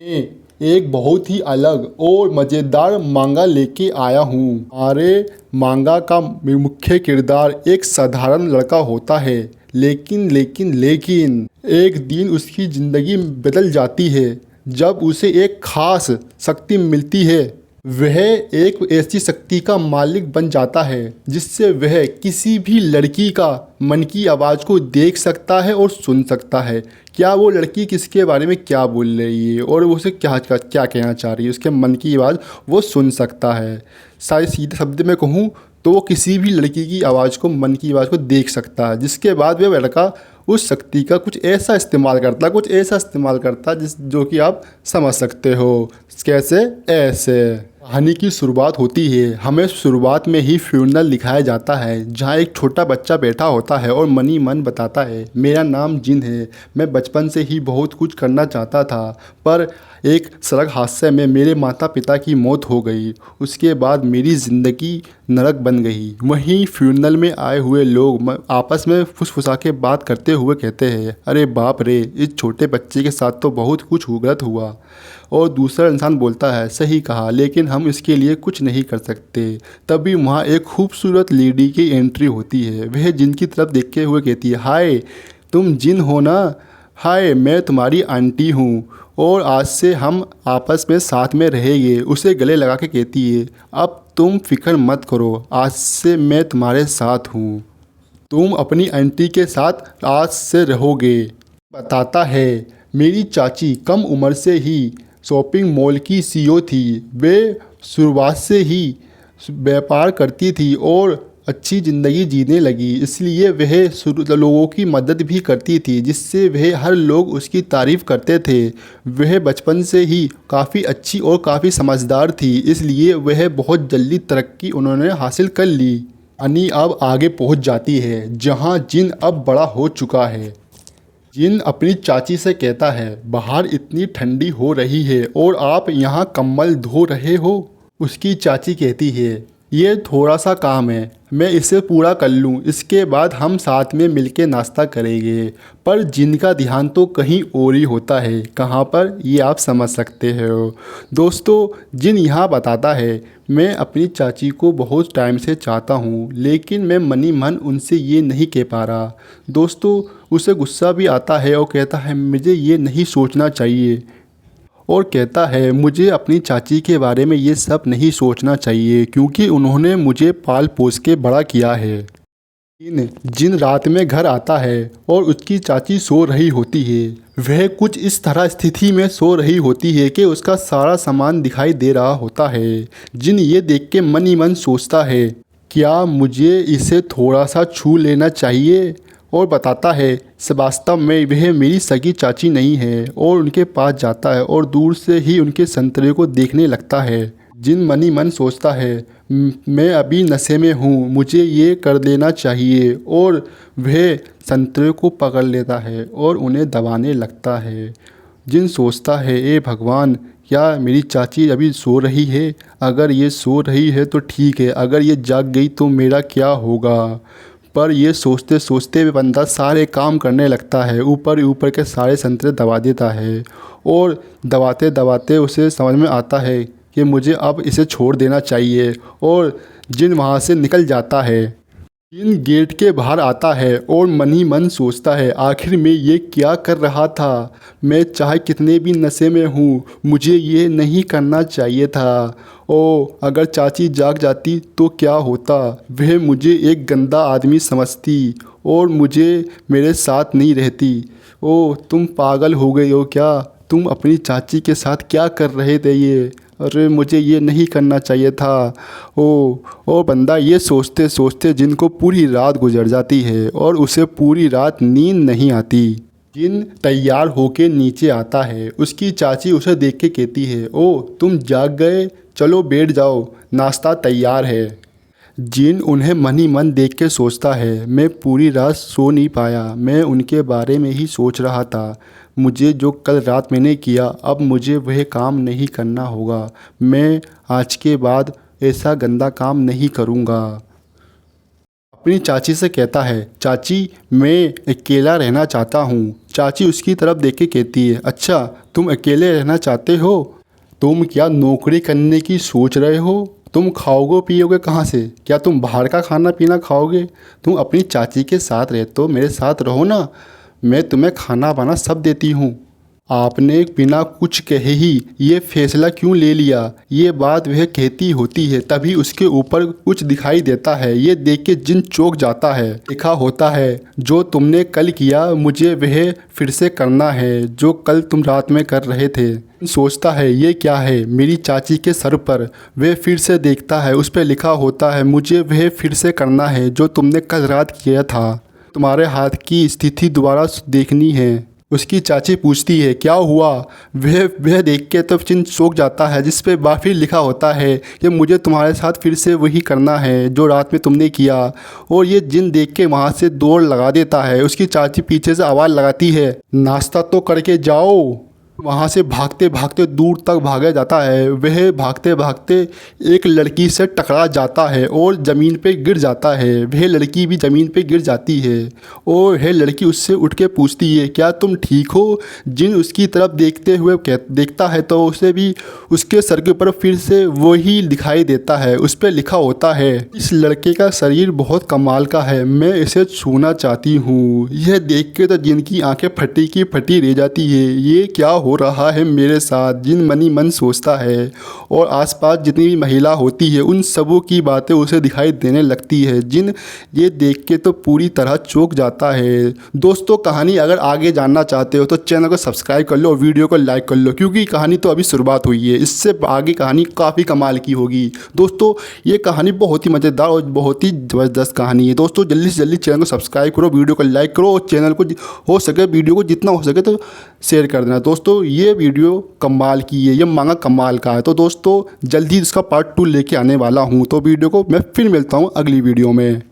मैं एक बहुत ही अलग और मज़ेदार मांगा लेके आया हूँ। हमारे मांगा का मुख्य किरदार एक साधारण लड़का होता है, लेकिन एक दिन उसकी ज़िंदगी बदल जाती है जब उसे एक खास शक्ति मिलती है। वह एक ऐसी शक्ति का मालिक बन जाता है जिससे वह किसी भी लड़की का मन की आवाज़ को देख सकता है और सुन सकता है। क्या वो लड़की किसके बारे में क्या बोल रही है और वो उसे क्या क्या कहना चाह रही है, उसके मन की आवाज़ वो सुन सकता है। शायद सीधे शब्द में कहूँ तो वो किसी भी लड़की की आवाज़ को, मन की आवाज़ को देख सकता है, जिसके बाद वह लड़का उस शक्ति का कुछ ऐसा इस्तेमाल करता जिस जो कि आप समझ सकते हो। कैसे? ऐसे कहानी की शुरुआत होती है। हमें शुरुआत में ही फ्यूनल दिखाया जाता है जहाँ एक छोटा बच्चा बैठा होता है और मन ही मन बताता है, मेरा नाम जिन है। मैं बचपन से ही बहुत कुछ करना चाहता था, पर एक सड़क हादसे में मेरे माता पिता की मौत हो गई। उसके बाद मेरी ज़िंदगी नरक बन गई। वहीं फ्यूनल में आए हुए लोग आपस में फुसफुसा के बात करते हुए कहते हैं, अरे बाप रे, इस छोटे बच्चे के साथ तो बहुत कुछ गलत हुआ। और दूसरा इंसान बोलता है, सही कहा, लेकिन हम इसके लिए कुछ नहीं कर सकते। तभी वहाँ एक खूबसूरत लेडी की एंट्री होती है। वह जिन की तरफ देखते हुए कहती है, हाय, तुम जिन हो ना? हाय, मैं तुम्हारी आंटी हूँ और आज से हम आपस में साथ में रहेंगे। उसे गले लगा के कहती है, अब तुम फिक्र मत करो, आज से मैं तुम्हारे साथ हूँ। तुम अपनी आंटी के साथ आज से रहोगे। बताता है, मेरी चाची कम उम्र से ही शॉपिंग मॉल की सीईओ थी। वे शुरुआत से ही व्यापार करती थी और अच्छी ज़िंदगी जीने लगी, इसलिए वह लोगों की मदद भी करती थी, जिससे वह हर लोग उसकी तारीफ़ करते थे। वह बचपन से ही काफ़ी अच्छी और काफ़ी समझदार थी, इसलिए वह बहुत जल्दी तरक्की उन्होंने हासिल कर ली। अनी अब आगे पहुंच जाती है जहां जिन अब बड़ा हो चुका है। जिन अपनी चाची से कहता है, बाहर इतनी ठंडी हो रही है और आप यहाँ कम्बल धो रहे हो। उसकी चाची कहती है, ये थोड़ा सा काम है, मैं इसे पूरा कर लूँ, इसके बाद हम साथ में मिलके नाश्ता करेंगे। पर जिनका ध्यान तो कहीं और ही होता है। कहाँ पर, ये आप समझ सकते हो। दोस्तों, जिन यहाँ बताता है, मैं अपनी चाची को बहुत टाइम से चाहता हूँ, लेकिन मैं मनी मन उनसे ये नहीं कह पा रहा। दोस्तों, उसे गुस्सा भी आता है और कहता है, मुझे ये नहीं सोचना चाहिए। और कहता है, मुझे अपनी चाची के बारे में ये सब नहीं सोचना चाहिए, क्योंकि उन्होंने मुझे पाल पोस के बड़ा किया है। जिन रात में घर आता है और उसकी चाची सो रही होती है। वह कुछ इस तरह स्थिति में सो रही होती है कि उसका सारा सामान दिखाई दे रहा होता है। जिन ये देख के मन ही मन सोचता है, क्या मुझे इसे थोड़ा सा छू लेना चाहिए? और बताता है, वास्तव में वह मेरी सगी चाची नहीं है। और उनके पास जाता है और दूर से ही उनके संतरे को देखने लगता है। जिन मन ही मन सोचता है, मैं अभी नशे में हूँ, मुझे ये कर देना चाहिए। और वह संतरे को पकड़ लेता है और उन्हें दबाने लगता है। जिन सोचता है, ए भगवान, क्या मेरी चाची अभी सो रही है? अगर ये सो रही है तो ठीक है, अगर ये जाग गई तो मेरा क्या होगा? पर ये सोचते सोचते भी बंदा सारे काम करने लगता है, ऊपर ऊपर के सारे संतरे दबा देता है। और दबाते दबाते उसे समझ में आता है कि मुझे अब इसे छोड़ देना चाहिए। और जिन वहाँ से निकल जाता है। जिन गेट के बाहर आता है और मन ही मन सोचता है, आखिर में ये क्या कर रहा था? मैं चाहे कितने भी नशे में हूँ, मुझे ये नहीं करना चाहिए था। ओ, अगर चाची जाग जाती तो क्या होता? वह मुझे एक गंदा आदमी समझती और मुझे मेरे साथ नहीं रहती। ओ, तुम पागल हो गए हो क्या? तुम अपनी चाची के साथ क्या कर रहे थे ये? अरे, मुझे ये नहीं करना चाहिए था। ओ बंदा ये सोचते सोचते जिनको पूरी रात गुजर जाती है और उसे पूरी रात नींद नहीं आती। जिन तैयार होके नीचे आता है। उसकी चाची उसे देख के कहती है, ओ, तुम जाग गए, चलो बैठ जाओ, नाश्ता तैयार है। जिन उन्हें मन ही मन देख के सोचता है, मैं पूरी रात सो नहीं पाया, मैं उनके बारे में ही सोच रहा था। मुझे जो कल रात मैंने किया, अब मुझे वह काम नहीं करना होगा। मैं आज के बाद ऐसा गंदा काम नहीं करूँगा। अपनी चाची से कहता है, चाची मैं अकेला रहना चाहता हूँ। चाची उसकी तरफ देख के कहती है, अच्छा तुम अकेले रहना चाहते हो? तुम क्या नौकरी करने की सोच रहे हो? तुम खाओगे पियोगे कहाँ से? क्या तुम बाहर का खाना पीना खाओगे? तुम अपनी चाची के साथ रहते हो, मेरे साथ रहो ना, मैं तुम्हें खाना वाना सब देती हूँ। आपने बिना कुछ कहे ही ये फैसला क्यों ले लिया? ये बात वह कहती होती है, तभी उसके ऊपर कुछ दिखाई देता है। ये देख के जिन चौंक जाता है। लिखा होता है, जो तुमने कल किया मुझे वह फिर से करना है, जो कल तुम रात में कर रहे थे। सोचता है ये क्या है मेरी चाची के सर पर। वह फिर से देखता है, उस पर लिखा होता है, मुझे वह फिर से करना है जो तुमने कल रात किया था। तुम्हारे हाथ की स्थिति दोबारा देखनी है। उसकी चाची पूछती है, क्या हुआ? वह देख के तो चिन चौंक जाता है, जिस पे फिर लिखा होता है कि मुझे तुम्हारे साथ फिर से वही करना है जो रात में तुमने किया। और ये जिन देख के वहाँ से दौड़ लगा देता है। उसकी चाची पीछे से आवाज़ लगाती है, नाश्ता तो करके जाओ। वहाँ से भागते भागते दूर तक भागा जाता है। वह भागते भागते एक लड़की से टकरा जाता है और ज़मीन पे गिर जाता है। वह लड़की भी ज़मीन पे गिर जाती है और वह लड़की उससे उठ के पूछती है, क्या तुम ठीक हो? जिन उसकी तरफ देखते हुए देखता है तो उसे भी उसके सर के ऊपर फिर से वही दिखाई देता है। उस पर लिखा होता है, इस लड़के का शरीर बहुत कमाल का है, मैं इसे छूना चाहती हूँ। यह देख के तो जिनकी आंखें फटी की फटी रह जाती है। ये क्या हो रहा है मेरे साथ? जिन मनी मन सोचता है और आसपास जितनी भी महिला होती है उन सबों की बातें उसे दिखाई देने लगती है। जिन ये देख के तो पूरी तरह चौंक जाता है। दोस्तों, कहानी अगर आगे जानना चाहते हो तो चैनल को सब्सक्राइब कर लो और वीडियो को लाइक कर लो, क्योंकि कहानी तो अभी शुरुआत हुई है। इससे आगे कहानी काफ़ी कमाल की होगी। दोस्तों, ये कहानी बहुत ही मज़ेदार और बहुत ही ज़बरदस्त कहानी है। दोस्तों, जल्दी से जल्दी चैनल को सब्सक्राइब करो, वीडियो को लाइक करो और चैनल को हो सके वीडियो को जितना हो सके तो शेयर कर देना। दोस्तों, ये वीडियो कमाल की है, ये मांगा कमाल का है। तो दोस्तों, जल्दी इसका पार्ट 2 लेके आने वाला हूँ। तो वीडियो को मैं फिर मिलता हूँ अगली वीडियो में।